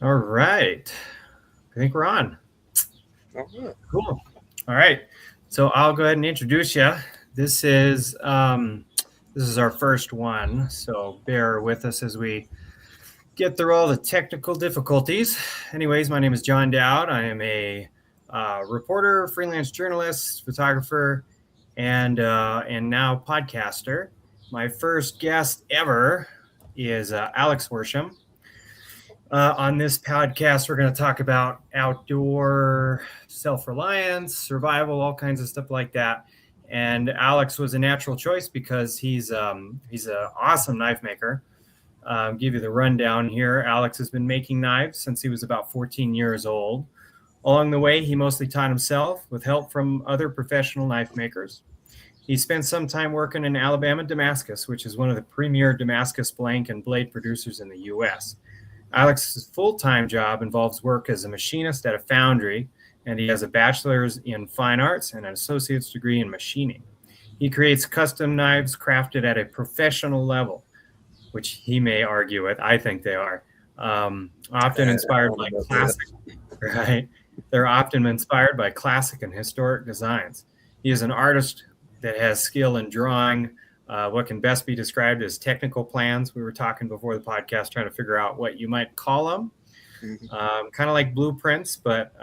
All right. I think we're on. All right. Cool. All right. So I'll go ahead and introduce you. This is um, this is our first one, so bear with us as we get through all the technical difficulties. Anyways, my name is John Dowd. I am a reporter, freelance journalist, photographer, and now podcaster. My first guest ever is Alex Worsham. On this podcast, we're going to talk about outdoor self reliance, survival, all kinds of stuff like that. And Alex was a natural choice because he's an awesome knife maker. Give you the rundown here. Alex has been making knives since he was about 14 years old. Along the way, he mostly taught himself with help from other professional knife makers. He spent some time working in Alabama Damascus, which is one of the premier Damascus blank and blade producers in the U.S. Alex's full-time job involves work as a machinist at a foundry, and he has a bachelor's in fine arts and an associate's degree in machining. He creates custom knives crafted at a professional level, which he may argue with. I think they are. Often I inspired don't know by about that. classic, right? They're often inspired by classic and historic designs. He is an artist that has skill in drawing what can best be described as technical plans. We were talking before the podcast, trying to figure out what you might call them. Mhm. Kind of like blueprints, but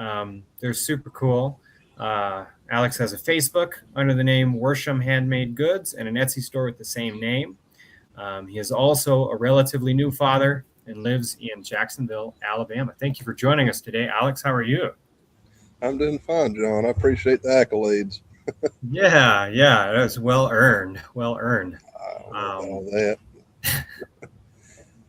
they're super cool. Alex has a Facebook under the name Worsham Handmade Goods and an Etsy store with the same name. He is also a relatively new father and lives in Jacksonville, Alabama. Thank you for joining us today, Alex. How are you? I'm doing fine, John. I appreciate the accolades. Yeah, that was well earned. Well earned. I don't know about Um, all that.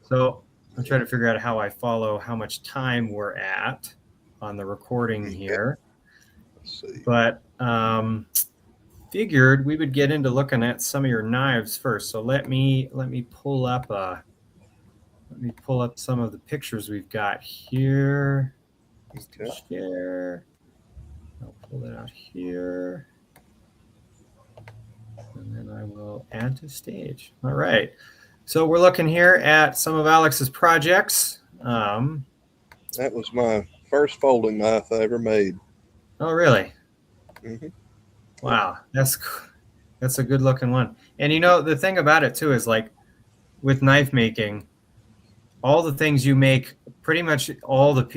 so I'm trying to figure out how I follow how much time we're at on the recording Okay, here, let's see. but figured we would get into looking at some of your knives first. So let me pull up some of the pictures we've got here. Just to Okay. share. I'll pull it out here, and then I will add to stage. All right. So we're looking here at some of Alex's projects. That was my first folding knife I ever made. Oh, really? Hmm. Yep. Wow, that's a good looking one. And the thing about it too is like with knife making, all the things you make, pretty much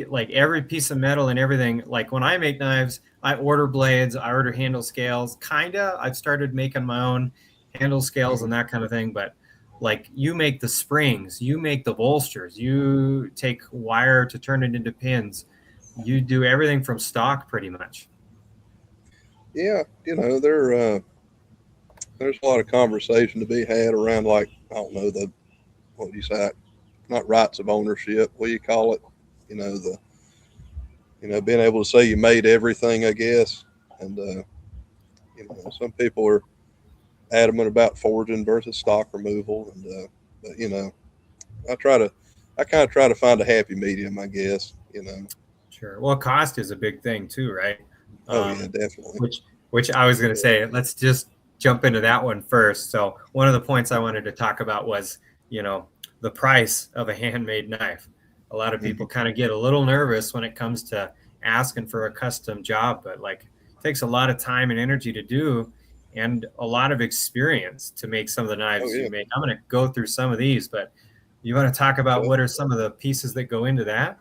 like every piece of metal and everything. Like when I make knives, I order blades, I order handle scales. Kinda, I've started making my own handle scales Hmm. and that kind of thing. But like you make the springs, you make the bolsters, you take wire to turn it into pins. You do everything from stock, pretty much. Yeah, there's a lot of conversation to be had around, like, I don't know, the, what do you say, not rights of ownership. What do you call it? The being able to say you made everything, I guess. And some people are adamant about forging versus stock removal, and but I try to, I kind of try to find a happy medium, I guess. Sure. Well, cost is a big thing too, right? Oh yeah, Um, definitely. which which I was going to say, let's just jump into that one first. So one of the points I wanted to talk about was, you know, the price of a handmade knife. A lot of Hmm. people kind of get a little nervous when it comes to asking for a custom job, but like it takes a lot of time and energy to do and a lot of experience to make some of the Oh knives you yeah, make. I'm going to go through some of these, but you want to talk about okay, what are some of the pieces that go into that?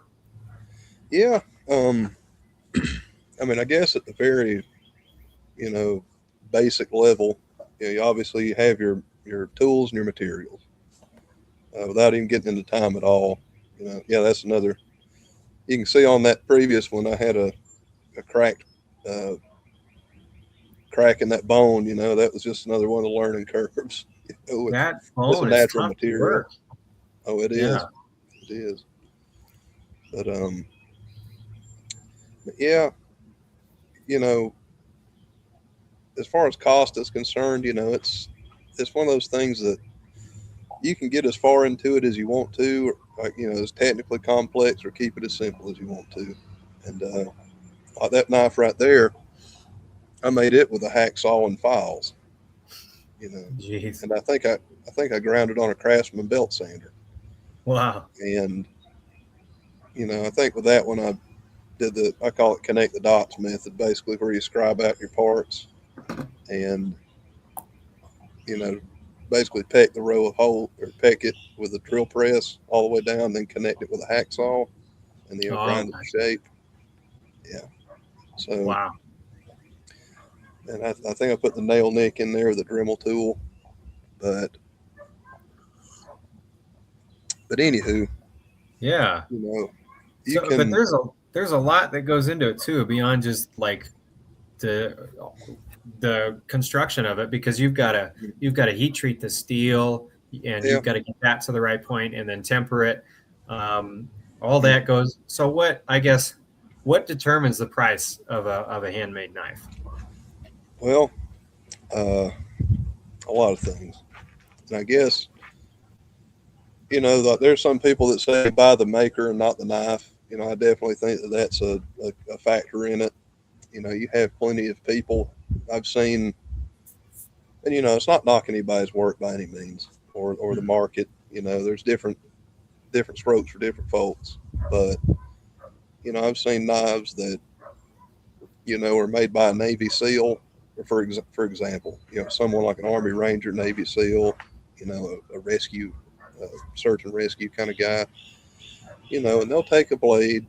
yeah. Um, I mean, I guess at the very you know basic level, you obviously you have your tools and your materials. Without even getting into time at all, yeah, that's another. You can see on that previous one, I had a cracked uh, crack in that bone. That was just another one of the learning curves. That It's a phone is natural tough to material. work. Oh, it Yeah. is. It is. But yeah, you know, as far as cost is concerned, it's one of those things that you can get as far into it as you want to, or, like, as technically complex, or keep it as simple as you want to. And like that knife right there, I made it with a hacksaw and files. You know, Jeez. and I think I ground it on a Craftsman belt sander. Wow. And I think with that one, I call it connect the dots method, basically where you scribe out your parts and, you know, basically peck the row of hole or peck it with a drill press all the way down, then connect it with a hacksaw and, Oh, grind it to gotcha. shape. Yeah. So, Wow. and I think I put the nail nick in there with the Dremel tool, but, anywho, Yeah. you know, you So, but can, there's a lot that goes into it too, beyond just like the the construction of it, because you've got to heat treat the steel, and yeah. you've got to get that to the right point and then temper it. Um, all that goes. So what determines the price of a handmade knife? Well, uh, a lot of things. And I guess, there's some people that say buy the maker and not the knife. I definitely think that that's a factor in it. You have plenty of people I've seen, and it's not knocking anybody's work by any means, or the market. There's different strokes for different folks, but I've seen knives that are made by a Navy SEAL, or for example, someone like an Army Ranger, Navy SEAL, a rescue, search and rescue kind of guy, and they'll take a blade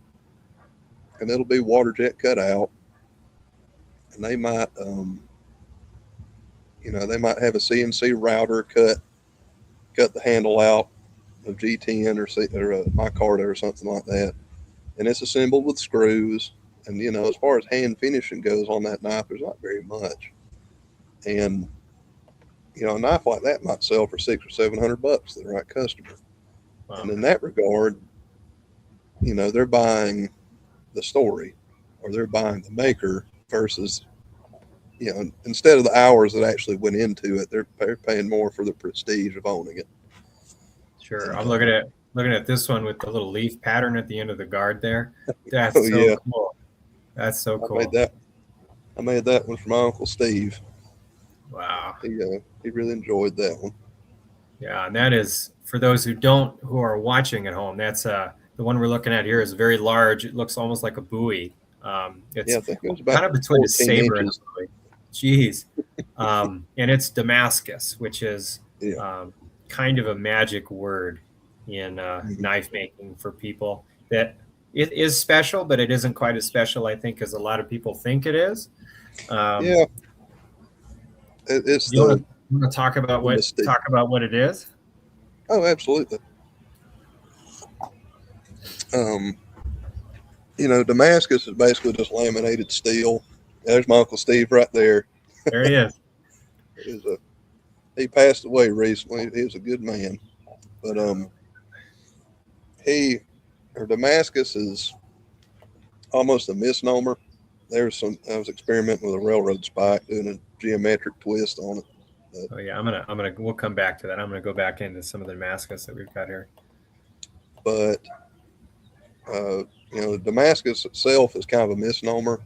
and it'll be water jet cut out, and they might have a CNC router cut the handle out of G10 or micarta or something like that, and it's assembled with screws. And as far as hand finishing goes on that knife, there's not very much. And a knife like that might sell for $600 or $700 to the right customer. And Wow. in that regard, they're buying the story, or they're buying the maker versus, instead of the hours that actually went into it, they're paying more for the prestige of owning it. Sure. And I'm looking at this one with the little leaf pattern at the end of the guard there. oh That's so yeah, cool. That's so I made cool. that. I made that one for my uncle Steve. Wow. He really enjoyed that one. Yeah, and that is for those who are watching at home. That's the one we're looking at here is very large. It looks almost like a buoy. Yeah, It's I think it was about kind of between a 14 saber and a inches. buoy. Jeez. And it's Damascus, which is Yeah. um, kind of a magic word in Mhm. knife making for people. That it is special, but it isn't quite as special, I think, as a lot of people think it is. Um, Yeah, it's you want to the mystique. talk about what it is? Oh, absolutely. Um, Damascus is basically just laminated steel. There's my uncle Steve right there. There he is. Is a He passed away recently. He was a good man, but he or Damascus is almost a misnomer. I was experimenting with a railroad spike, doing a geometric twist on it. Oh yeah, we'll come back to that. I'm gonna go back into some of the Damascus that we've got here. But Damascus itself is kind of a misnomer.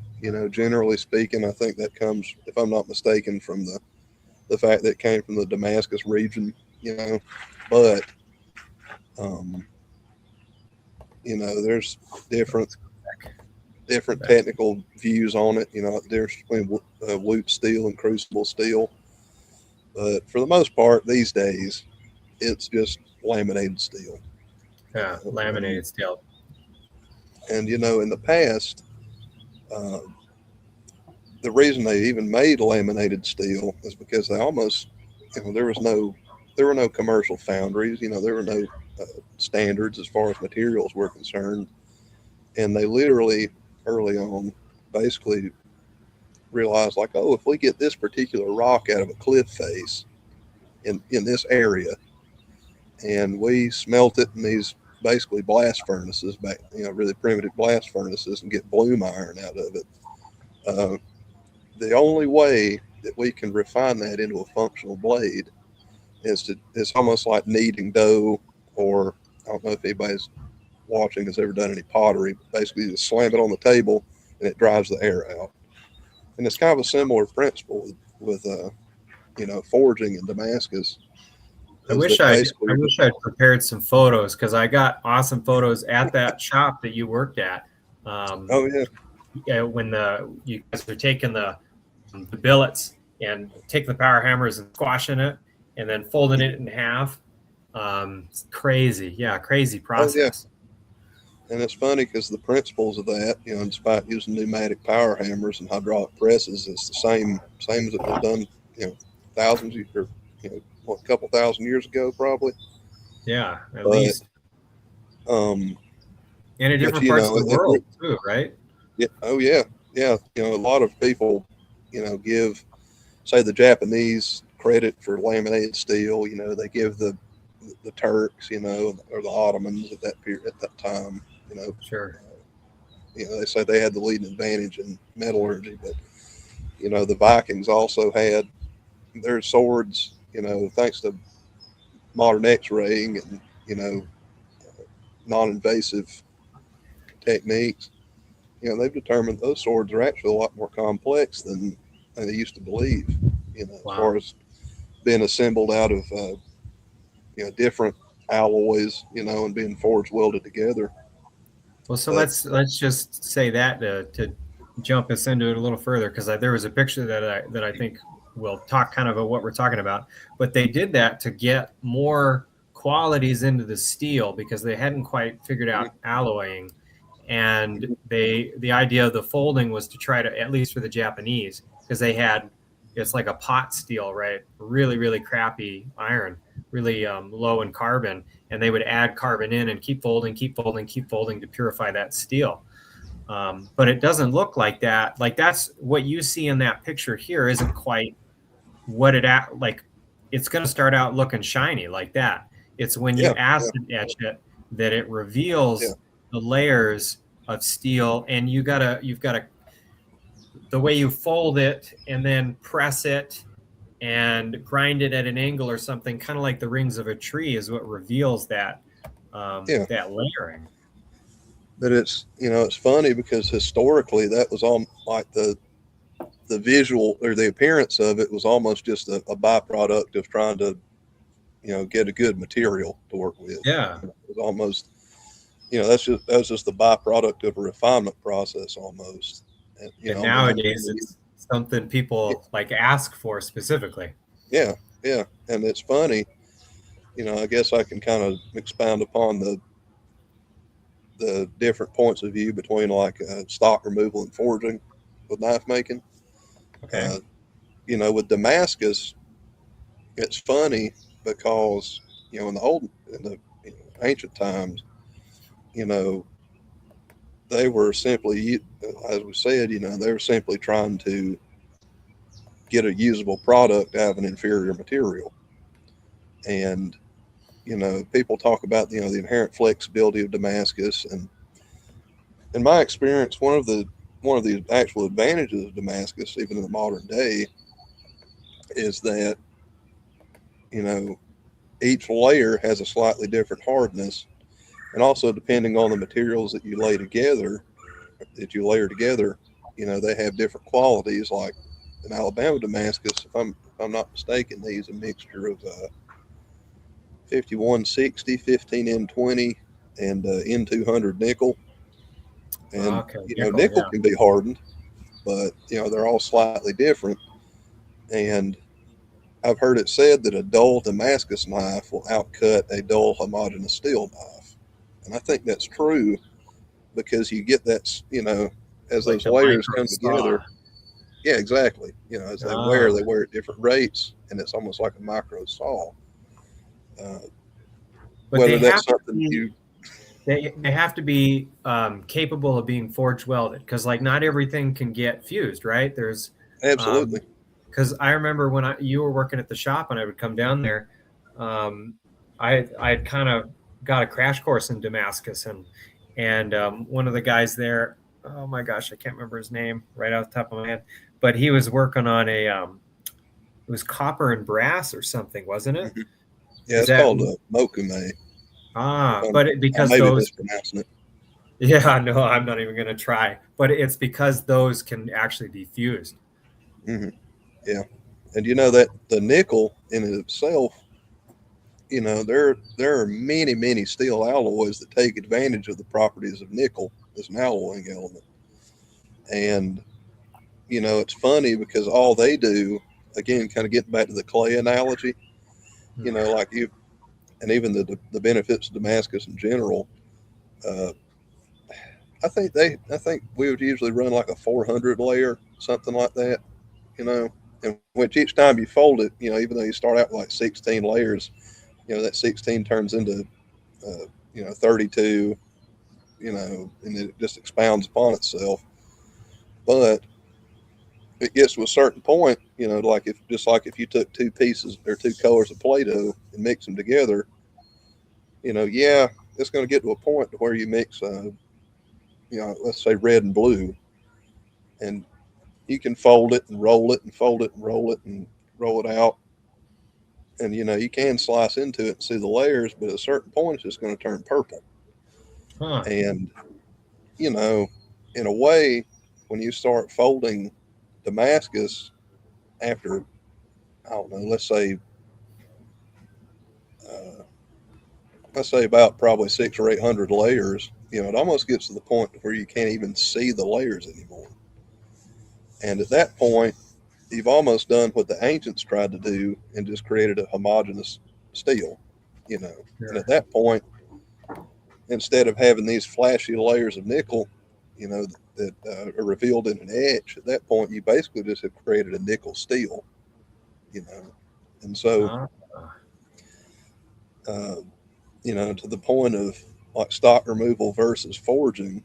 Generally speaking, I think that comes, if I'm not mistaken, from the fact that it came from the Damascus region. But um, there's different Back. technical views on it. There's between loop steel and crucible steel. But for the most part, these days, it's just laminated steel. Yeah, laminated steel. In the past, uh, the reason they even made laminated steel is because they almost, there were no commercial foundries. There were no standards as far as materials were concerned, and they literally early on basically realized, like, oh, if we get this particular rock out of a cliff face in this area, and we smelt it in these basically blast furnaces, really primitive blast furnaces, and get bloom iron out of it. Uh, the only way that we can refine that into a functional blade it's almost like kneading dough, or I don't know if anybody's watching has ever done any pottery, but basically you just slam it on the table and it drives the air out. And it's kind of a similar principle with forging in Damascus. is that basically, I wish I'd prepared some photos because I got awesome photos at that shop that you worked at. oh yeah, When you guys are taking the billets and taking the power hammers and squashing it and then folding it in half. It's crazy. Yeah, crazy oh yeah. process. And it's funny because the principles of that, despite using pneumatic power hammers and hydraulic presses, it's the same as it was done, thousands or what, a couple thousand years ago, probably. Yeah, at But least um, in but different parts of the world too, right? yeah, oh yeah, yeah. A lot of people, give, say, the Japanese credit for laminated steel. They give the Turks, or the Ottomans at that period, at that time. Sure. They say they had the leading advantage in metallurgy, but the Vikings also had their swords. Thanks to modern X-raying and non-invasive techniques. They've determined those swords are actually a lot more complex than they used to believe. As Wow. far as being assembled out of different alloys, and being forged welded together. Well, so But let's just say that to jump us into it a little further because there was a picture that I think will talk kind of about what we're talking about. But they did that to get more qualities into the steel because they hadn't quite figured out alloying, and the idea of the folding was to try to, at least for the Japanese, because they had, it's like a pot steel, right? Really crappy iron, really low in carbon, and they would add carbon in and keep folding to purify that steel. But it doesn't look like that. Like that's what you see in that picture here isn't quite what like. It's going to start out looking shiny like that. It's when you yeah, acid etch it that it yeah, reveals the layers of steel, and you've got to the way you fold it and then press it and grind it at an angle or something, kind of like the rings of a tree, is what reveals yeah. that layering. But it's funny because historically that was all like the visual or the appearance of it was almost just a byproduct of trying to get a good material to work with. Yeah. It was almost that was just the byproduct of a refinement process almost. And, And I mean, nowadays it's something people like ask for specifically. yeah, yeah, and it's funny. I guess I can kind of expound upon the different points of view between like stock removal and forging with knife making. Okay. Uh, with Damascus, it's funny because in the ancient times, you know, they were simply, as we said, they were simply trying to get a usable product out of an inferior material. And people talk about the inherent flexibility of Damascus, and in my experience, one of the actual advantages of Damascus, even in the modern day, is that you know each layer has a slightly different hardness, and also depending on the materials that you layer together, they have different qualities. Like in Alabama Damascus, if I'm not mistaken, they use a mixture of 5160, 15N20, and N200 nickel. And Okay. Nickel. nickel Yeah. can be hardened, but they're all slightly different. And I've heard it said that a dull Damascus knife will outcut a dull homogeneous steel knife, and I think that's true because you get that as Like those the layers micro come saw. together. Yeah, exactly. As Oh, they wear at different rates, and it's almost like a micro saw. Uh, but whether that's something they have to be capable of being forged welded because like not everything can get fused, right? There's absolutely. because I remember when you were working at the shop and I would come down there, um, I had kind of got a crash course in Damascus, and one of the guys there, oh my gosh, I can't remember his name right off the top of my head, but he was working on it was copper and brass or something, wasn't it? Mhm. Yeah, Is it's that called mokume. If but I because may be those, mispronouncing it. yeah, no, I'm not even going to try, but it's because those can actually be fused. Hmm. Yeah, and that the nickel in itself, there are many steel alloys that take advantage of the properties of nickel as an alloying element. And it's funny because all they do, again, kind of getting back to the clay analogy, like you, and even the benefits of Damascus in general. Uh, I think we would usually run like a 400 layer, something like that, and which each time you fold it, even though you start out with like 16 layers, that 16 turns into, 32, and it just expounds upon itself. But it gets to a certain point, like if you took two pieces or two colors of Play-Doh and mix them together, yeah, it's going to get to a point where you mix, let's say red and blue, and you can fold it and roll it and fold it and roll it and roll it out. And, you can slice into it and see the layers, but at a certain point, it's just going to turn purple. Huh. And, you know, in a way, when you start folding Damascus after, I don't know, uh, let's say about probably 600 or 800 layers, it almost gets to the point where you can't even see the layers anymore. And at that point, you've almost done what the ancients tried to do and just created a homogeneous steel, And at Sure. that point, instead of having these flashy layers of nickel, that are revealed in an etch, at that point, you basically just have created a nickel steel, you know. And so, Uh, uh, to the point of like stock removal versus forging,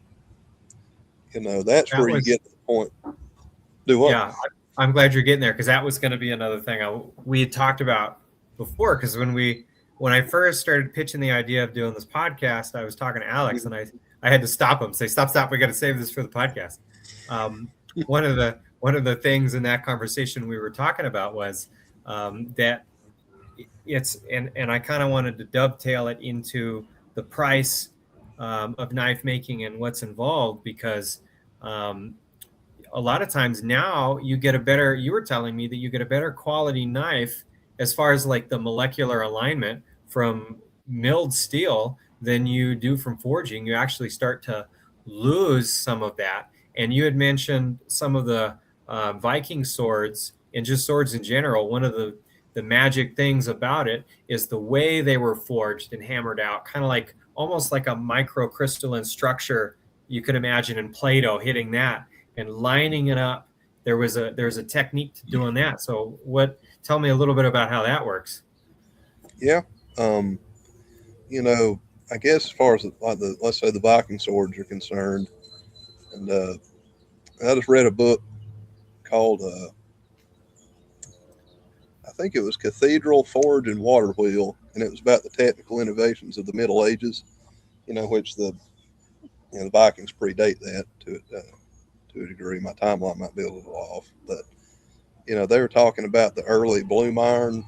that's that where you was get to the point. Do what? Yeah, I'm glad you're getting there because that was going to be another thing we had talked about before. Because when I first started pitching the idea of doing this podcast, I was talking to Alex and I had to stop him, say, stop, we got to save this for the podcast. Um, one of the things in that conversation we were talking about was that and I kind of wanted to dovetail it into the price of knife making and what's involved because um, a lot of times now you were telling me that you get a better quality knife as far as like the molecular alignment from milled steel than you do from forging. You actually start to lose some of that. And you had mentioned some of the Viking swords and just swords in general. One of the magic things about it is the way they were forged and hammered out, kind of like almost like a microcrystalline structure you could imagine in Play-Doh hitting that and lining it up. There's a technique to doing that. So tell me a little bit about how that works. Yeah. Um, I guess as far as let's say the Viking swords are concerned, and I just read a book called I think it was Cathedral, Forge, and Water Wheel, and it was about the technical innovations of the Middle Ages. Which the Vikings predate that to a degree. My timeline might be a little off, but they were talking about the early bloom iron,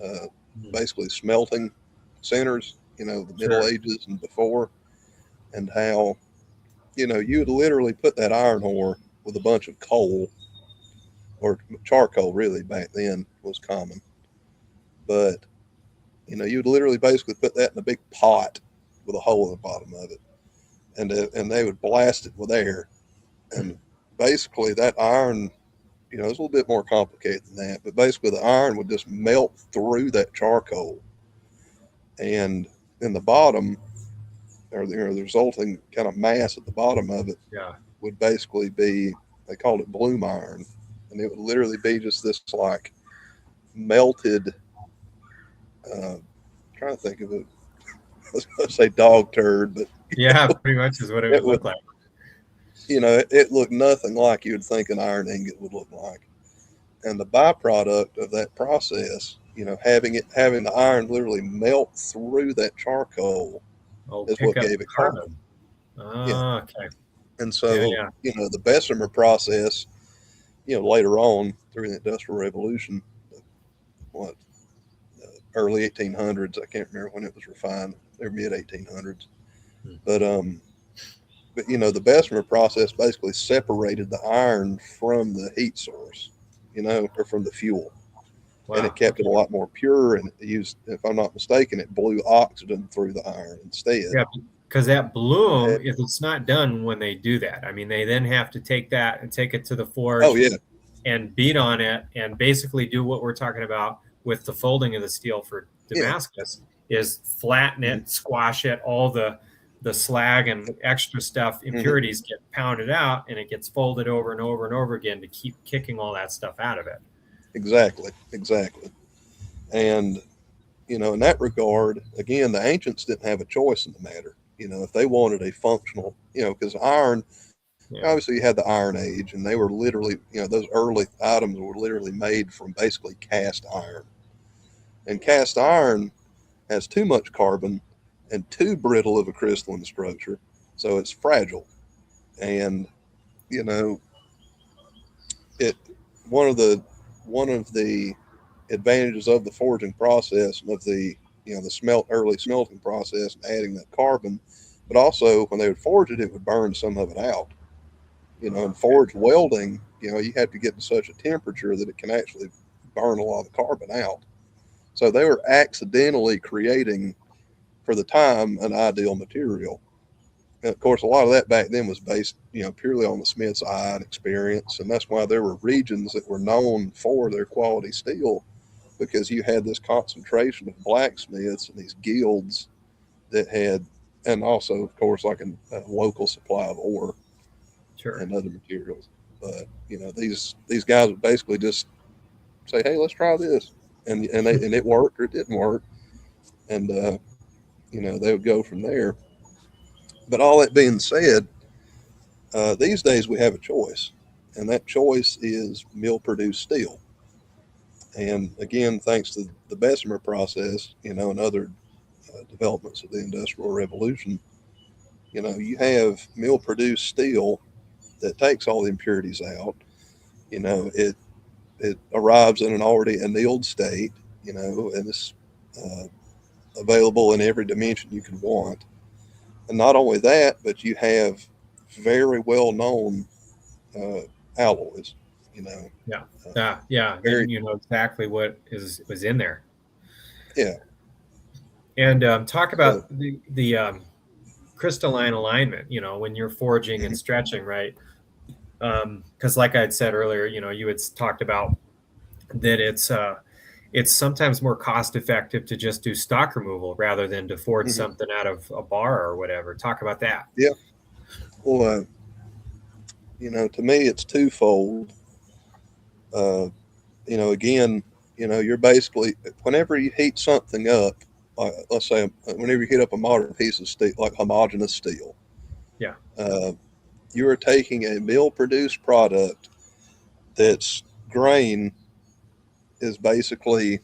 uh, basically smelting centers. The Middle Sure. Ages and before, and how you would literally put that iron ore with a bunch of coal or charcoal. Really, back then was common, but you would literally basically put that in a big pot with a hole in the bottom of it, and they would blast it with air, and basically that iron, it's a little bit more complicated than that, but basically the iron would just melt through that charcoal, and in the bottom, or the resulting kind of mass at the bottom of it Yeah. would basically be, they called it bloom iron, and it would literally be just this like melted, trying to think of it, let's say dog turd, but Yeah, pretty much is what it it would would, look like. it looked nothing like you would think an iron ingot would look like. And the byproduct of that process, having the iron literally melt through that charcoal Oh, is pick what up gave it carbon. carbon. Yeah. Okay. And Yeah, so, yeah. the Bessemer process, later on through the Industrial Revolution, what, early 1800s, I can't remember when it was refined, or mid 1800s. Hmm. But, the Bessemer process basically separated the iron from the heat source, or from the fuel. and it Wow. kept it Okay. a lot more pure. And it used, if I'm not mistaken, it blew oxygen through the iron instead. Yeah, because that And bloom, had, if it's not done when they do that, I mean, they then have to take that and take it to the oh forge yeah, and beat on it and basically do what we're talking about with the folding of the steel for yeah, Damascus is flatten mhm, it, squash it, all the slag and extra stuff, mhm, impurities get pounded out and it gets folded over and over and over again to keep kicking all that stuff out of it. exactly, exactly. And in that regard, again, the ancients didn't have a choice in the matter. If they wanted a functional, because iron, Yeah. obviously you had the Iron Age, and they were literally, those early items were literally made from basically cast iron. And cast iron has too much carbon and too brittle of a crystalline structure, so it's fragile. And you know, it one of the one of the advantages of the forging process and of the the early smelting process and adding that carbon, but also when they would forge it, it would burn some of it out. And forge welding, you have to get to such a temperature that it can actually burn a lot of the carbon out. So they were accidentally creating, for the time, an ideal material. And of course, a lot of that back then was based, purely on the smith's eye and experience, and that's why there were regions that were known for their quality steel, because you had this concentration of blacksmiths and these guilds that had, and also, of course, like a local supply of ore Sure. and other materials. But these guys would basically just say, "Hey, let's try this," and it worked or it didn't work, and they would go from there. But all that being said, these days we have a choice, and that choice is mill produced steel. And again, thanks to the Bessemer process, and other developments of the Industrial Revolution, you have mill produced steel that takes all the impurities out. It arrives in an already annealed state, and it's uh, available in every dimension you could want. And not only that, but you have very well known uh, alloys, you know, Yeah. Yeah. very, You know exactly what is was in there. yeah. And talk So, about the crystalline alignment. When you're forging and mhm, stretching, right? Because like I had said earlier, you had talked about that it's sometimes more cost effective to just do stock removal rather than to forge mhm, something out of a bar or whatever. Talk about that. yeah. Well, to me, it's twofold. Uh, again, you're basically, whenever you heat something up, let's say, whenever you heat up a modern piece of steel, like homogeneous steel, Yeah, uh, you are taking a mill produced product that's grain is basically,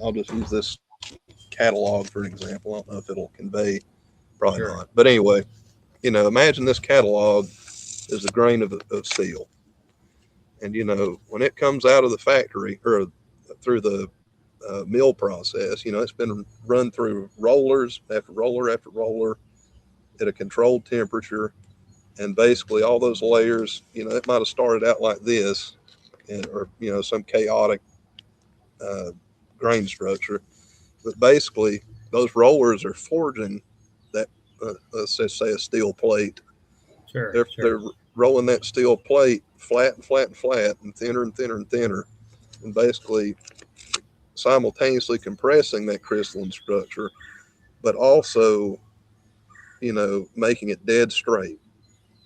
I'll just use this catalog for an example. I don't know if it'll convey, probably not. sure. But anyway, imagine this catalog is a grain of steel. And, when it comes out of the factory or through the mill process, it's been run through rollers after roller after roller at a controlled temperature. And basically, all those layers, it might have started out like this, or, some chaotic uh, grain structure. But basically, those rollers are forging that, let's just say a steel plate. Sure, They're sure. rolling that steel plate flat and flat and flat and thinner and thinner and thinner, and basically simultaneously compressing that crystalline structure, but also, making it dead straight.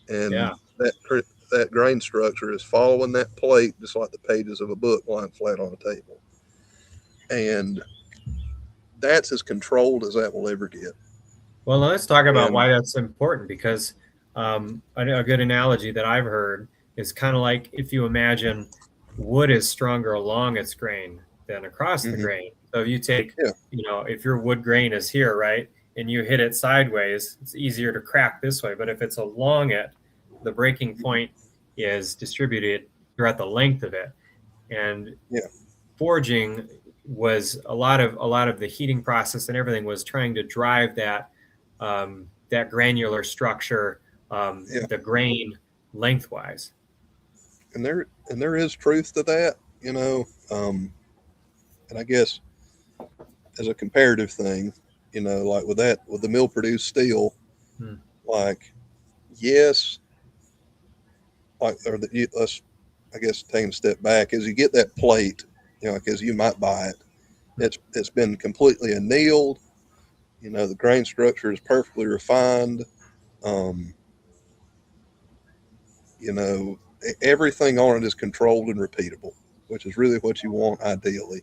Yeah. And that grain structure is following that plate just like the pages of a book lying flat on a table. And that's as controlled as that will ever get. Well, let's talk about And why that's important because a good analogy that I've heard is kind of like if you imagine wood is stronger along its grain than across the mhm, grain. So if you take, yeah, if your wood grain is here, right, and you hit it sideways, it's easier to crack this way. But if it's along it, the breaking mhm, point is distributed throughout the length of it. And yeah, forging was a lot of the heating process and everything was trying to drive that granular structure, yeah. the grain lengthwise. And there is truth to that. And I guess as a comparative thing, like with the mill produced steel, Hmm. like, yes, like, let's, I guess, take a step back. As you get that plate, like as you might buy it, Hmm. it's been completely annealed. The grain structure is perfectly refined. Um, everything on it is controlled and repeatable, which is really what you want ideally.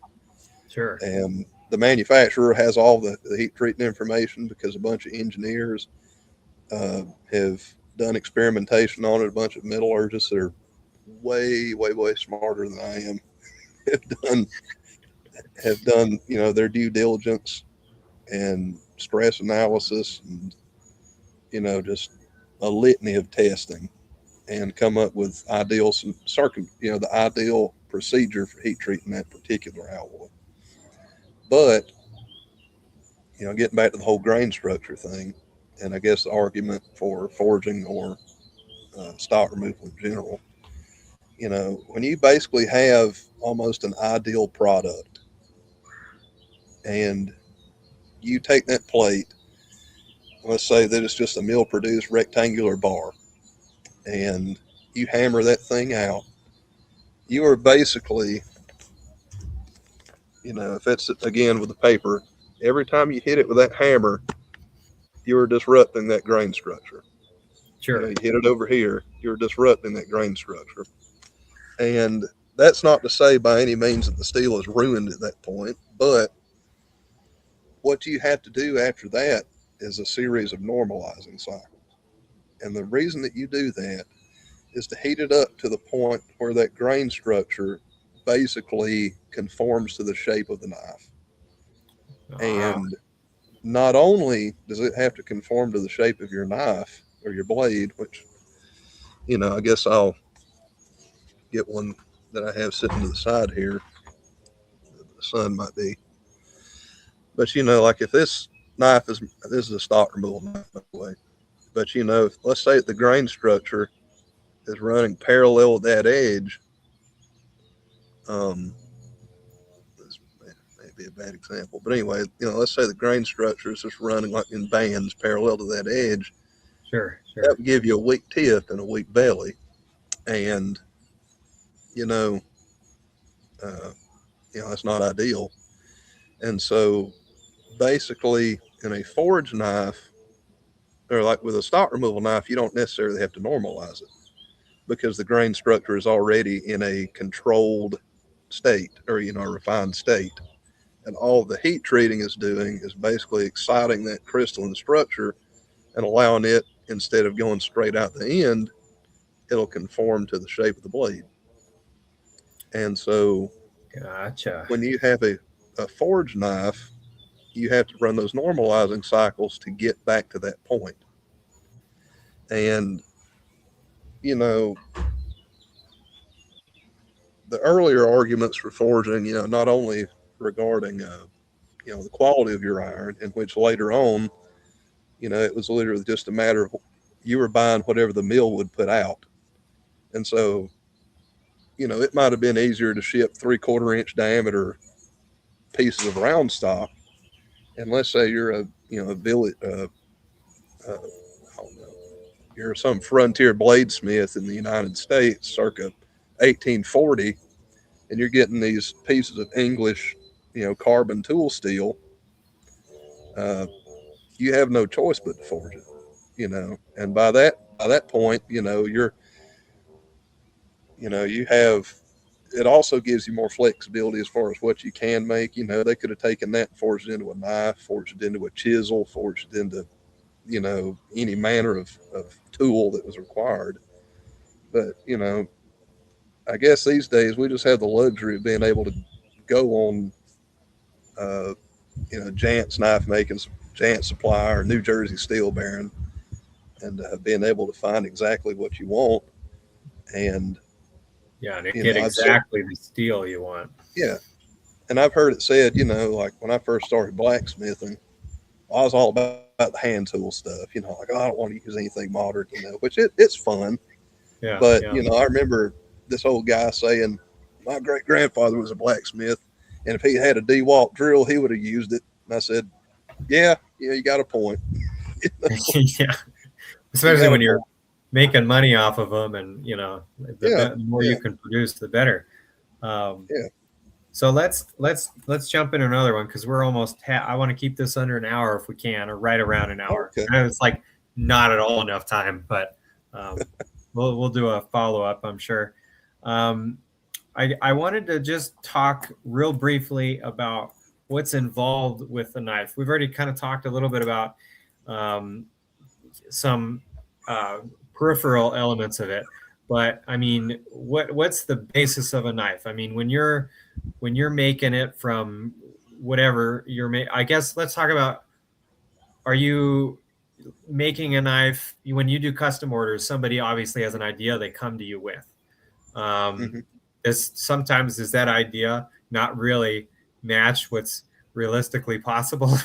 Sure. And the manufacturer has all the heat treatment information because a bunch of engineers have done experimentation on it. A bunch of metallurgists that are way, way, way smarter than I am have done their due diligence and stress analysis and just a litany of testing and come up with the ideal procedure for heat treating that particular alloy. But getting back to the whole grain structure thing, and I guess the argument for forging or stock removal in general, when you basically have almost an ideal product and you take that plate, let's say that it's just a mill produced rectangular bar, and you hammer that thing out, you are basically, if it's again with the paper, every time you hit it with that hammer, you are disrupting that grain structure. Sure. You hit it over here, you're disrupting that grain structure. And that's not to say by any means that the steel is ruined at that point, but what you have to do after that is a series of normalizing cycles. And the reason that you do that is to heat it up to the point where that grain structure basically conforms to the shape of the knife. Ah, And not only does it have to conform to the shape of your knife or your blade, which, I guess I'll get one that I have sitting to the side here. The sun might be. But, like if this is a stock removal knife, by the way. But, let's say the grain structure is running parallel with that edge. Um, this may be a bad example. But anyway, let's say the grain structure is just running like in bands parallel to that edge. sure. That Sure. would give you a weak tip and a weak belly. And, you know, uh, that's not ideal. And so basically, in a forge knife, or like with a stock removal knife, you don't necessarily have to normalize it because the grain structure is already in a controlled state or, a refined state. And all the heat treating is doing is basically exciting that crystalline structure and allowing it, instead of going straight out the end, it'll conform to the shape of the blade. And so Gotcha. when you have a forge knife, you have to run those normalizing cycles to get back to that point. And, you know, the earlier arguments for forging, not only regarding, the quality of your iron, in which later on, it was literally just a matter of you were buying whatever the mill would put out. And so, it might have been easier to ship 3/4 inch diameter pieces of round stock. And let's say you're a village, I don't know, you're some frontier bladesmith in the United States circa 1840, and you're getting these pieces of English, carbon tool steel. Uh, you have no choice but to forge it, and by that point, you have, it also gives you more flexibility as far as what you can make. They could have taken that and forged it into a knife, forged it into a chisel, forged it into, any manner of tool that was required. But, I guess these days we just have the luxury of being able to go on, uh, Jant's knife making, Jant Supply or New Jersey Steel Baron, and being able to find exactly what you want. And, Yeah, and get I've said, exactly the steel you want. yeah. And I've heard it said, like when I first started blacksmithing, I was all about the hand tool stuff, like, oh, I don't want to use anything modern, which it's fun. Yeah, But, yeah. I remember this old guy saying, my great grandfather was a blacksmith. And if he had a DeWalt drill, he would have used it. And I said, yeah, you got a point. Yeah, You especially got a when you're point. making money off of them, and Yeah, the more yeah, you can produce, the better. Um, yeah. so let's jump into another one because we're almost. I want to keep this under an hour if we can, or right around an hour. Okay. I know it's like not at all enough time, but we'll do a follow up, I'm sure. Um, I wanted to just talk real briefly about what's involved with the knife. We've already kind of talked a little bit about um, some uh, peripheral elements of it, but I mean, what's the basis of a knife? I mean, when you're making it from whatever I guess let's talk about, are you making a knife when you do custom orders? Somebody obviously has an idea they come to you with. Um, Hmm. sometimes does that idea not really match what's realistically possible?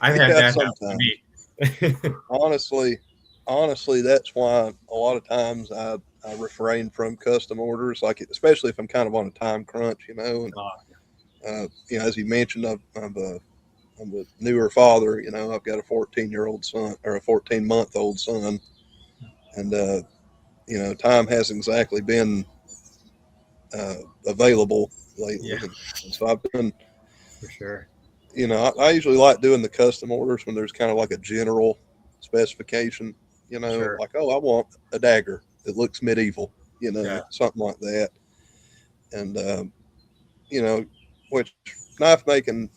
I've had Yeah, that happen to sometimes. me. Honestly, honestly, that's why a lot of times I refrain from custom orders, like especially if I'm kind of on a time crunch, And Oh, as you mentioned, I'm a newer father. I've got a 14-year-old son or a 14-month-old son, and time hasn't exactly been uh, available yeah, lately, and so I've been, for sure. I usually like doing the custom orders when there's kind of like a general specification, Sure. like, oh, I want a dagger that looks medieval, Yeah. something like that, and you know, which knife making,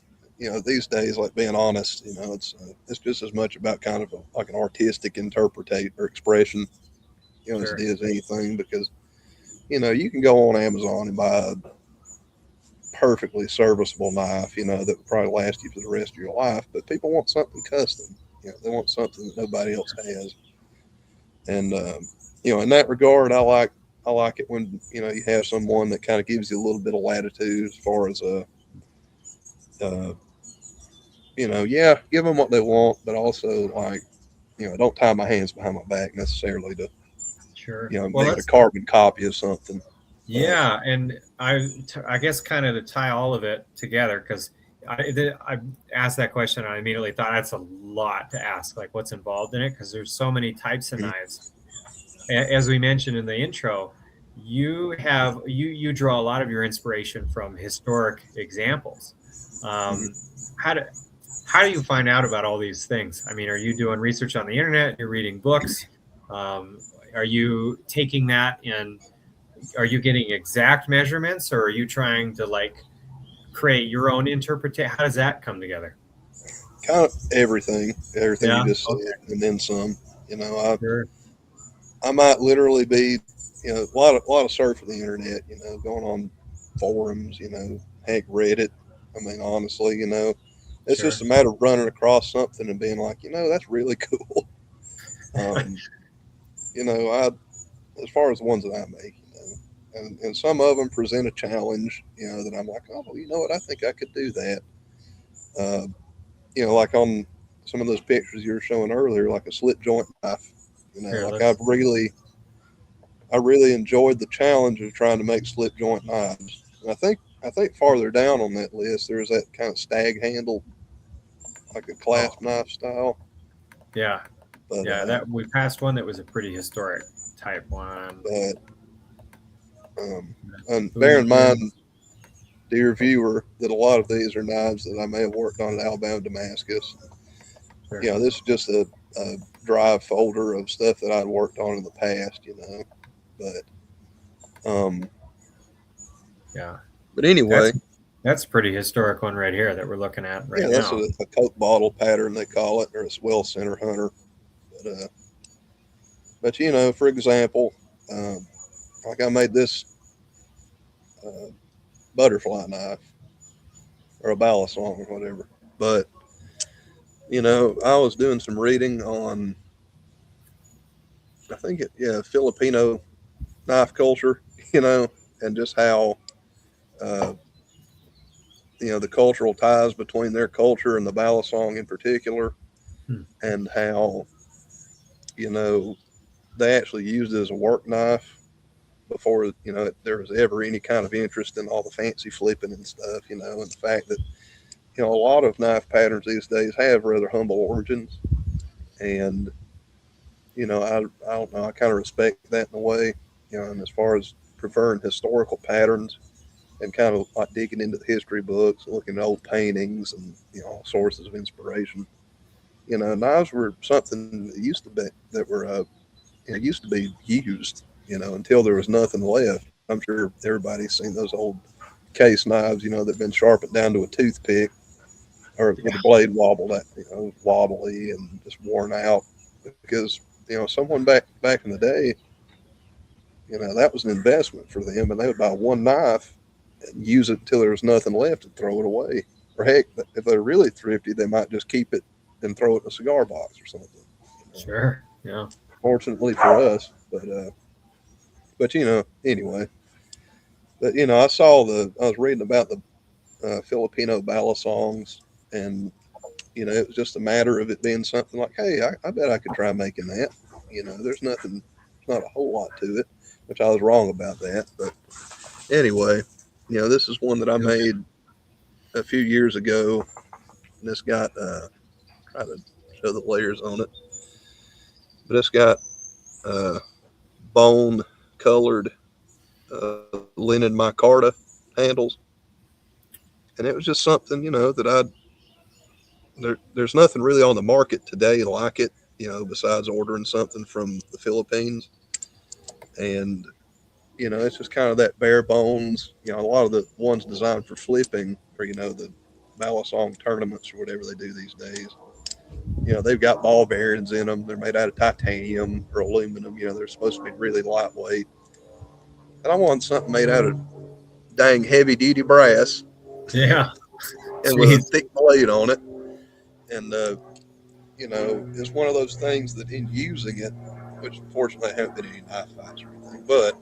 these days, like being honest, it's just as much about kind of like an artistic interpretate or expression, as it Sure. is anything, because you can go on Amazon and buy a perfectly serviceable knife, that would probably last you for the rest of your life. But people want something custom. They want something that nobody else has. And in that regard, I like it when you have someone that kind of gives you a little bit of latitude as far as uh yeah, give them what they want, but also like don't tie my hands behind my back necessarily to Sure. Well, make a carbon copy of something. But yeah, and I guess kind of to tie all of it together, because I asked that question and I immediately thought that's a lot to ask, like what's involved in it, because there's so many types of mm-hmm, knives. As we mentioned in the intro, you draw a lot of your inspiration from historic examples. mm-hmm. Um, how do how do you find out about all these things? I mean, are you doing research on the internet? You're reading books? Um, are you taking that and are you getting exact measurements, or are you trying to like create your own interpretation? How does that come together? Kind of everything you Yeah. just Okay. said, and then some. Sure. I might literally be, a lot of surfing the internet, going on forums, heck, Reddit. I mean, honestly, it's just Sure. a matter of running across something and being like, that's really cool. Um, I as far as the ones that I make, and some of them present a challenge, that I'm like, oh, well, you know what, I think I could do that. Uh, like on some of those pictures you were showing earlier, like a slip joint knife. Here, Like let's. I really enjoyed the challenge of trying to make slip joint knives. And I think farther down on that list there's that kind of stag handle, like a Oh, clasp knife style. yeah, But yeah. That we passed one that was a pretty historic type one. but and bear Who? in mind, dear viewer, that a lot of these are knives that I may have worked on at Alabama Damascus. Sure. This is just a drive folder of stuff that I'd worked on in the past. But Yeah. but anyway, That's a pretty historic one right here that we're looking at yeah, right that's now. a Coke bottle pattern they call it, or a swell center hunter. But for example, um, like I made this uh, butterfly knife or a ballast long or whatever. But I was doing some reading on, I think Filipino knife culture, and just how uh, the cultural ties between their culture and the ballast song in particular, Hmm. and how you know they actually used it as a work knife before there was ever any kind of interest in all the fancy flipping and stuff. And the fact that a lot of knife patterns these days have rather humble origins, and I don't know, I kind of respect that in a way. And as far as preferring historical patterns and kind of like digging into the history books, looking at old paintings and all sources of inspiration. Knives were something that used to be that were used to be used. Until there was nothing left. I'm sure everybody's seen those old case knives. That've been sharpened down to a toothpick, or with the blade wobbled, wobbly and just worn out because someone back in the day, that was an investment for them, and they would buy one knife and use it until there was nothing left and throw it away. Or heck, if they're really thrifty, they might just keep it and throw it in a cigar box or something. Sure. Yeah. Fortunately for us, but anyway. But I was reading about the Filipino ballad songs, and it was just a matter of it being something like, hey, I bet I could try making that. There's nothing, not a whole lot to it, which I was wrong about that. But anyway, this is one that I made a few years ago, and it's got try to show the layers on it, but it's got uh, bone colored linen micarta handles, and it was just something that there's nothing really on the market today like it, besides ordering something from the Philippines. And it's just kind of that bare bones. A lot of the ones designed for flipping, or the Balasong tournaments or whatever they do these days. They've got ball bearings in them. They're made out of titanium or aluminum. They're supposed to be really lightweight. And I want something made out of dang heavy duty brass Yeah. and with a Sweet. thick blade on it. And it's one of those things that in using it, which unfortunately I haven't been in any knife fights or anything, but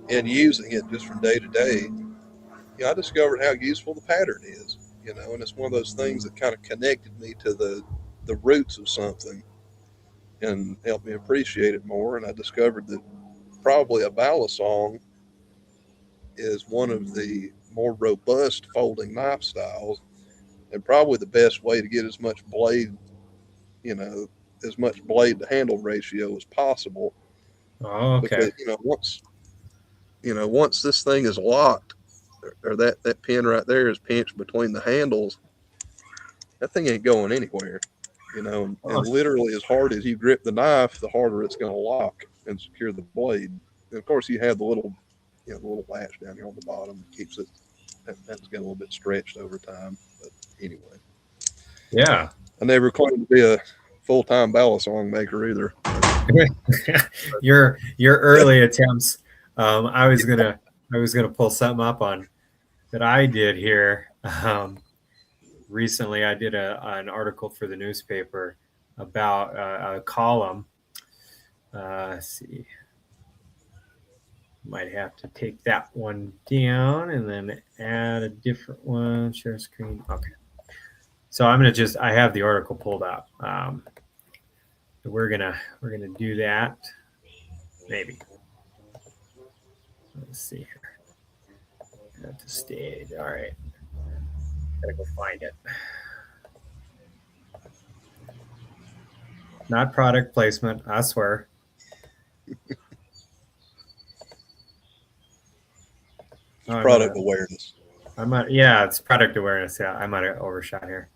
in using it just from day to day, I discovered how useful the pattern is. And it's one of those things that kind of connected me to the roots of something and helped me appreciate it more. And I discovered that probably a ballad song is one of the more robust folding knife styles, and probably the best way to get you know, as much blade to handle ratio as possible. Oh, okay. Because once this thing is locked, or that pin right there is pinched between the handles, that thing ain't going anywhere. And Oh, literally as hard as you grip the knife, the harder it's going to lock and secure the blade. And of course, you have the little latch down here on the bottom that keeps it. That's getting a little bit stretched over time. But anyway, yeah. I never claimed to be a full-time ballad song maker either. Your early attempts. I was gonna pull something up on that I did here. Recently, I did an article for the newspaper about a column. Let's see, might have to take that one down and then add a different one. Share screen. Okay. So I have the article pulled up. So we're gonna do that. Maybe. Let's see here. At the stage. All right. Gotta go find it. Not product placement, I swear. It's Oh, product awareness. yeah, it's product awareness. Yeah, I might have overshot here.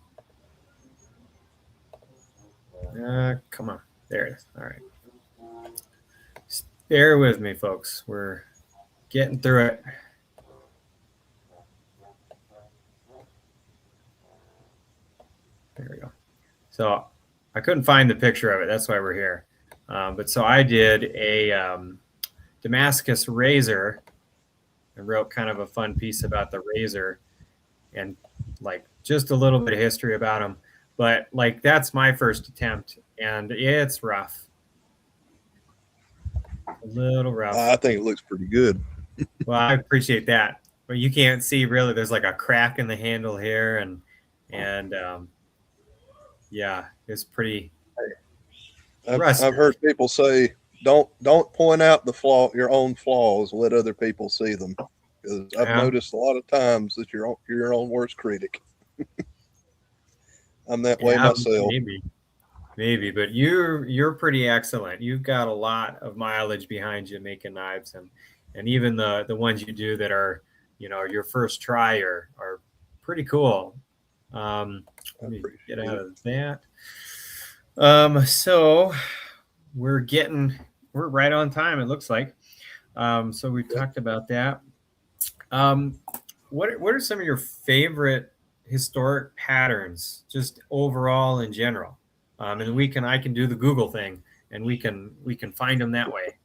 Come on. There it is. All right. Just bear with me, folks. We're getting through it. There we go. So I couldn't find the picture of it. That's why we're here. But so I did a Damascus razor and wrote kind of a fun piece about the razor and like just a little bit of history about them. But like that's my first attempt, and it's rough. A little rough. I think it looks pretty good. Well, I appreciate that, but you can't see really. There's like a crack in the handle here, and yeah, it's pretty I've rusty. heard people say don't point out the flaw, your own flaws. Let other people see them, because I've Yeah, noticed a lot of times that you're your own worst critic. I'm that way yeah, myself. maybe, but you're pretty excellent. You've got a lot of mileage behind you making knives, and even the ones you do that are your first try are pretty cool. I Let me get appreciate out it. of that. So we're getting we're right on time. It looks like. So we've Okay. talked about that. Um, what are some of your favorite historic patterns, just overall in general? And I can do the Google thing, and we can find them that way,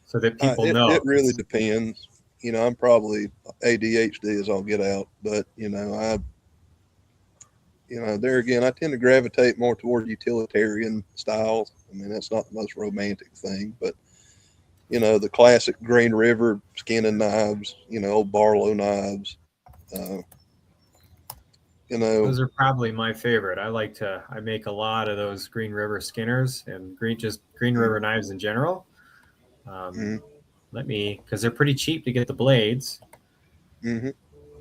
so that people It know. really depends. I'm probably ADHD as I'll get out, but there again, I tend to gravitate more toward utilitarian styles. I mean, that's not the most romantic thing, but the classic Green River skinning knives, old Barlow knives. Uh, you know, Those are probably my favorite. I make a lot of those Green River skinners and Green mm, River knives in general. Um, mm, because they're pretty cheap to get the blades. mm-hmm.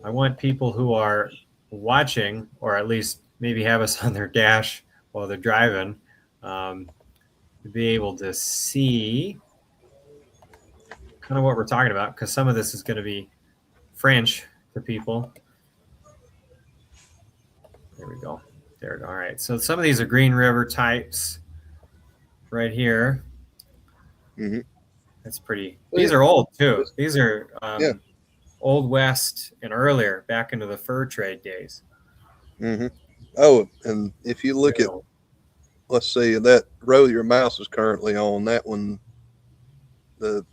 I want people who are watching, or at least maybe have us on their dash while they're driving, um, to be able to see kind of what we're talking about, because some of this is going to be French to people. There we go. There we go. All right. So some of these are Green River types right here. Mm-hmm. That's pretty. So, These are old too. just, These are yeah. Old West and earlier, back into the fur trade days. Mm-hmm. Oh, and if you look Really at, old. let's see, that row your mouse is currently on, that one, the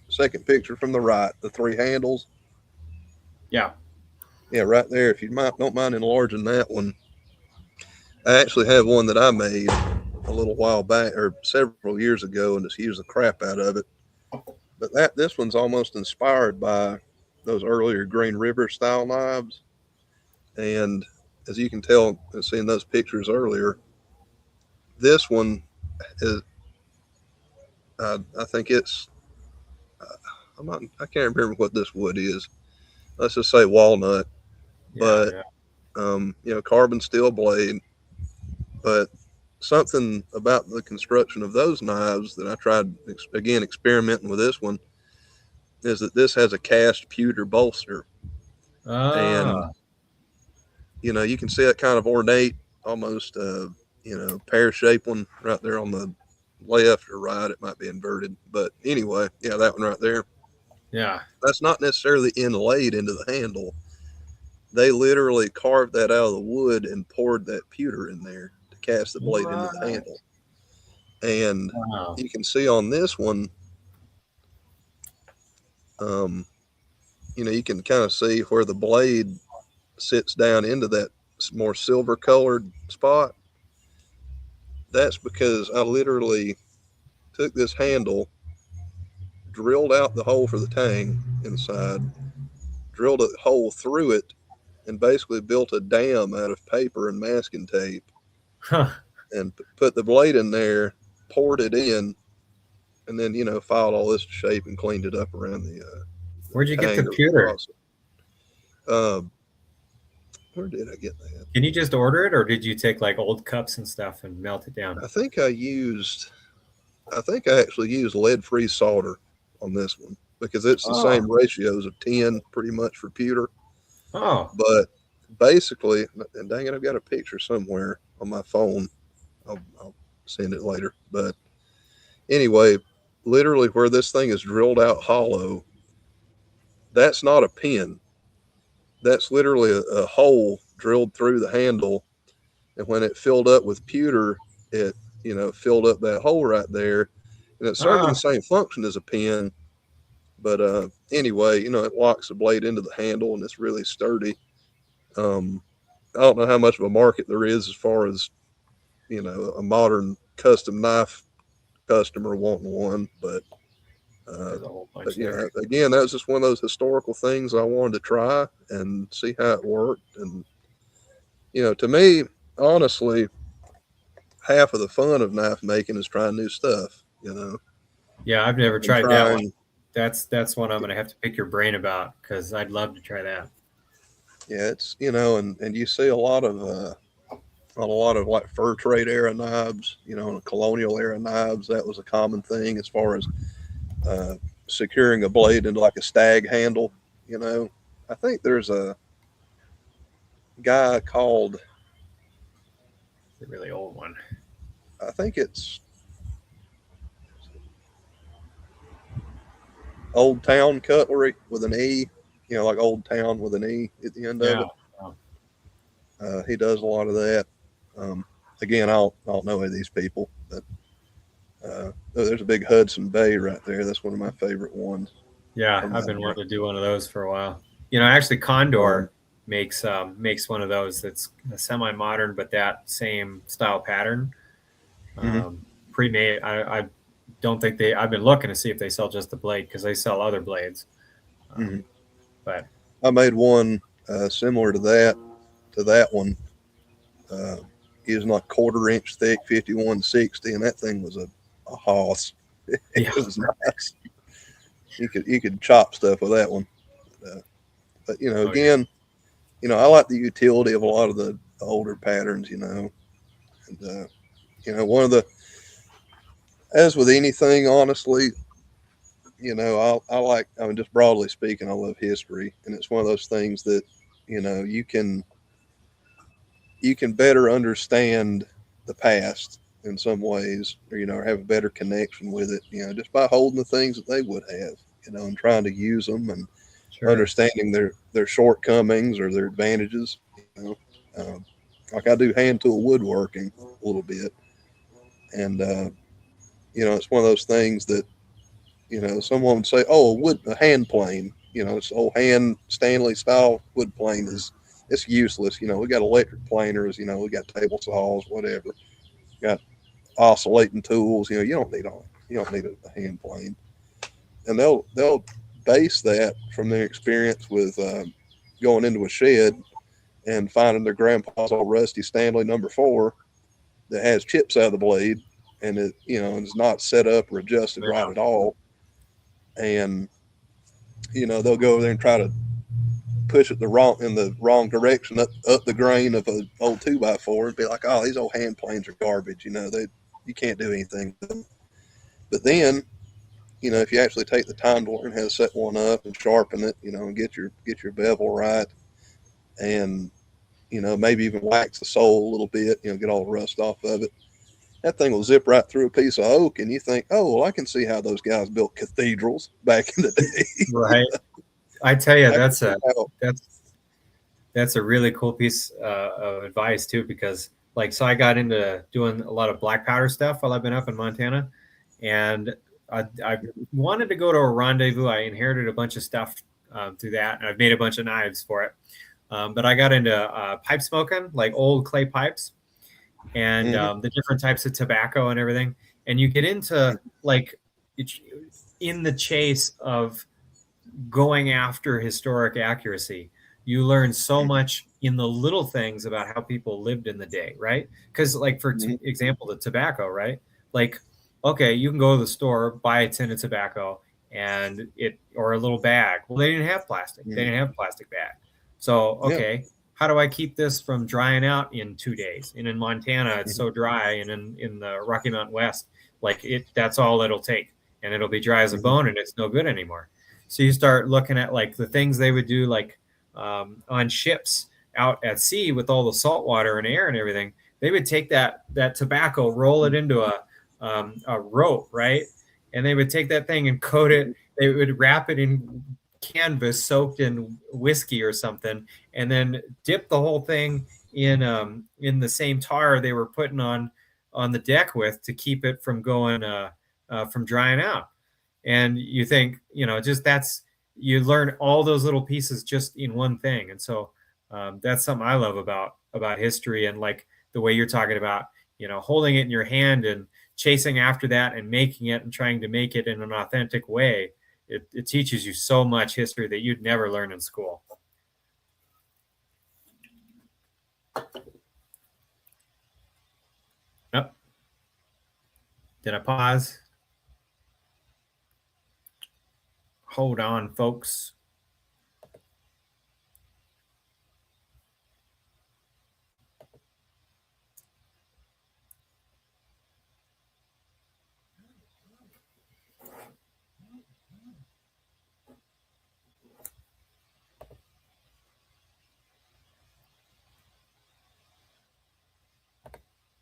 second picture from the right, the three handles. Yeah. Yeah, right there. If you don't mind enlarging that one, I actually have one that I made a little while back or several years ago, and just used the crap out of it. But this one's almost inspired by those earlier Green River style knives, and as you can tell, seeing those pictures earlier, this one is. I think it's. Uh, I'm not. I can't remember what this wood is. Let's just say walnut, Yeah. but Yeah. carbon steel blade. But something about the construction of those knives that I tried again experimenting with this one is that this has a cast pewter bolster, and Ah. you can see that kind of ornate, almost pear shaped one right there on the left or right. It might be inverted, but anyway, yeah, that one right there. Yeah. That's not necessarily inlaid into the handle. They literally carved that out of the wood and poured that pewter in there to cast the blade into the What? handle. And Wow. you can see on this one, um, you can kind of see where the blade sits down into that more silver colored spot. That's because I literally took this handle, drilled out the hole for the tang inside, drilled a hole through it, and basically built a dam out of paper and masking tape, Huh. and put the blade in there, poured it in, and then filed all this to shape and cleaned it up around the Where'd you get the tang of the pewter? process. Um, where did I get that? Can you just order it, or did you take like old cups and stuff and melt it down? I think I used. I think I actually used lead-free solder on this one because it's the Oh. same ratios of tin pretty much for pewter. Oh. But basically, and dang it, I've got a picture somewhere on my phone. I'll send it later. But anyway, literally where this thing is drilled out hollow, that's not a pin. That's literally a hole drilled through the handle. And when it filled up with pewter, it, filled up that hole right there. And it served the Ah. same function as a pin. But anyway, it locks the blade into the handle and it's really sturdy. Um, I don't know how much of a market there is as far as a modern custom knife customer wanting one, uh, There's a whole but bunch there. again, that was just one of those historical things I wanted to try and see how it worked. And to me, honestly, half of the fun of knife making is trying new stuff. you know, Yeah, I've never and tried that one. trying. That's one I'm gonna have to pick your brain about because I'd love to try that. Yeah, it's and you see a lot of like fur trade era knives, and colonial era knives. That was a common thing as far as uh, securing a blade into like a stag handle. You know, I think there's a guy called, The really old one. I think it's Old Town Cutlery with an E, like Old Town with an E at the end of Yeah. it. Wow. He does a lot of that. Um, Again, I don't know any of these people, but there's a big Hudson Bay right there. That's one of my favorite ones Yeah, from I've that been era. wanting to do one of those for a while. Actually, Um, Condor makes one of those that's semi-modern, but that same style pattern, mhm, pre-made. I don't think they. I've been looking to see if they sell just the blade because they sell other blades. mhm. Um, but I made one similar to that one, uh, using like quarter-inch thick 5160, and that thing was a hoss. yeah, It was nice. You could chop stuff with that one. Uh, but oh yeah, again, I like the utility of a lot of the older patterns. And one of the, as with anything, honestly, I mean, just broadly speaking, I love history, and it's one of those things that you can better understand the past in some ways, or have a better connection with it, just by holding the things that they would have, and trying to use them and sure. understanding their shortcomings or their advantages. Like I do hand tool woodworking a little bit, and it's one of those things that someone would say, "Oh, a hand plane, this old hand Stanley style wood plane it's useless. We got electric planers, we got table saws, whatever, got oscillating tools. You don't need a hand plane." And they'll base that from their experience with going into a shed and finding their grandpa's old rusty Stanley number 4 that has chips out of the blade, and it is not set up or adjusted right Yeah. at all. And they'll go over there and try to push it in the wrong direction up the grain of an old 2x4 and be like, "Oh, these old hand planes are garbage. You can't do anything with them." But then, if you actually take the time to learn how to set one up and sharpen it, and get your bevel right, and maybe even wax the sole a little bit, get all the rust off of it, that thing will zip right through a piece of oak, and you think, "Oh, well, I can see how those guys built cathedrals back in the day." Right. I tell you, I can see how. that's that's a really cool piece of advice too, because so I got into doing a lot of black powder stuff while I've been up in Montana, and I wanted to go to a rendezvous. I inherited a bunch of stuff through that, and I've made a bunch of knives for it. But I got into pipe smoking, like old clay pipes, and Hmm. the different types of tobacco and everything. And you get into like in the chase of going after historic accuracy. You learn so much in the little things about how people lived in the day, right? Because, like, for Hmm. example, the tobacco, right? Like, okay, you can go to the store, buy a tin of tobacco, and or a little bag. Well, they didn't have plastic. They Hmm. didn't have plastic bag. So, Yeah. okay, how do I keep this from drying out in 2 days? And in Montana, it's Hmm. so dry, and in the Rocky Mountain West, that's all it'll take, and it'll be dry as a Hmm. bone, and it's no good anymore. So you start looking at like the things they would do, like on ships out at sea with all the salt water and air and everything. They would take that tobacco, roll it into a rope, right? And they would take that thing and coat it. They would wrap it in canvas soaked in whiskey or something, and then dip the whole thing in the same tar they were putting on the deck with to keep it from going from drying out. And you think, just you learn all those little pieces just in one thing. And so that's something I love about history, and like the way you're talking about, holding it in your hand and chasing after that and making it and trying to make it in an authentic way. It teaches you so much history that you'd never learn in school. Yep. Did I pause? Hold on, folks.